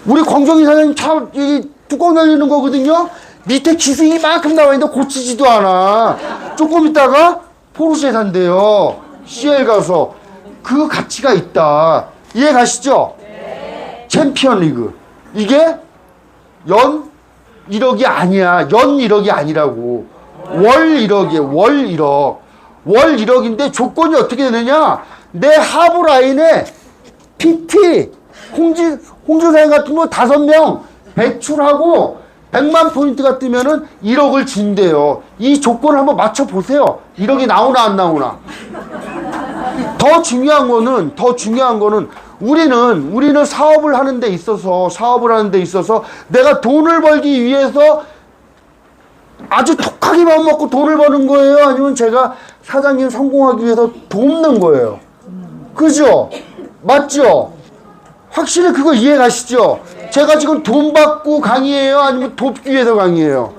우리 광정희 사장님 차 뚜껑 열리는 거거든요. 밑에 기수 이만큼 나와 있는데 고치지도 않아. 조금 있다가 포르쉐 산대요. CL 가서. 그 가치가 있다. 이해 가시죠? 네. 챔피언 리그. 이게 연 1억이 아니야. 연 1억이 아니라고. 월 1억이에요. 월 1억. 월 1억인데 조건이 어떻게 되느냐? 내 하부 라인에 PT, 홍준사님 같은 거 5명 배출하고 100만 포인트가 뜨면은 1억을 준대요. 이 조건을 한번 맞춰보세요. 1억이 나오나 안 나오나. 더 중요한 거는 우리는 사업을 하는 데 있어서 내가 돈을 벌기 위해서 아주 독하게 마음 먹고 돈을 버는 거예요? 아니면 제가 사장님 성공하기 위해서 돕는 거예요? 그죠? 맞죠? 확실히 그거 이해 가시죠? 제가 지금 돈 받고 강의해요? 아니면 돕기 위해서 강의해요?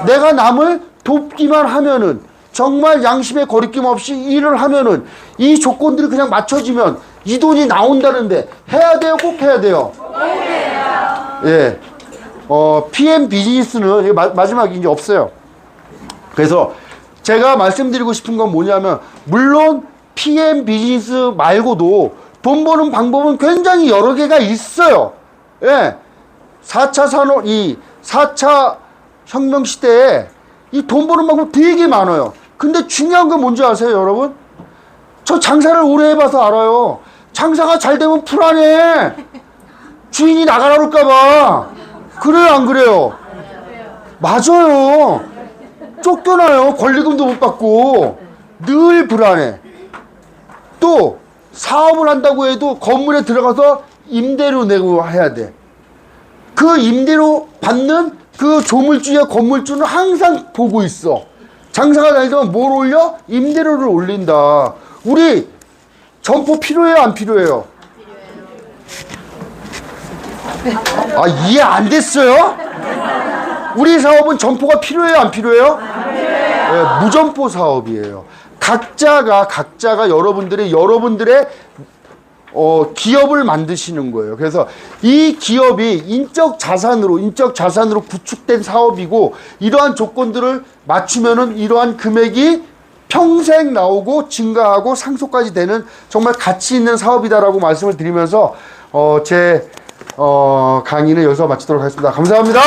내가 남을 돕기만 하면은, 정말 양심의 거리낌 없이 일을 하면은, 이 조건들이 그냥 맞춰지면 이 돈이 나온다는데 해야 돼요? 꼭 해야 돼요? 예. PM 비즈니스는 마지막에 이제 없어요. 그래서 제가 말씀드리고 싶은 건 뭐냐면, 물론 PM 비즈니스 말고도 돈 버는 방법은 굉장히 여러 개가 있어요. 예. 4차 산업, 이 4차 혁명 시대에 이 돈 버는 방법 되게 많아요. 근데 중요한 건 뭔지 아세요, 여러분? 저 장사를 오래 해봐서 알아요. 장사가 잘 되면 불안해. 주인이 나가라 그럴까봐. 그래요, 안 그래요? 맞아요. 쫓겨나요. 권리금도 못 받고. 늘 불안해. 또 사업을 한다고 해도 건물에 들어가서 임대료 내고 해야 돼. 그 임대료 받는 그 조물주의 건물주는 항상 보고 있어. 장사가 잘 되면 뭘 올려? 임대료를 올린다. 우리 점포 필요해요, 안 필요해요? 아, 이해 안 됐어요? 우리 사업은 점포가 필요해요, 안 필요해요? 네, 무점포 사업이에요. 각자가 여러분들의 기업을 만드시는 거예요. 그래서 이 기업이 인적 자산으로 구축된 사업이고, 이러한 조건들을 맞추면은 이러한 금액이 평생 나오고 증가하고 상속까지 되는 정말 가치 있는 사업이다라고 말씀을 드리면서 제 강의는 여기서 마치도록 하겠습니다. 감사합니다.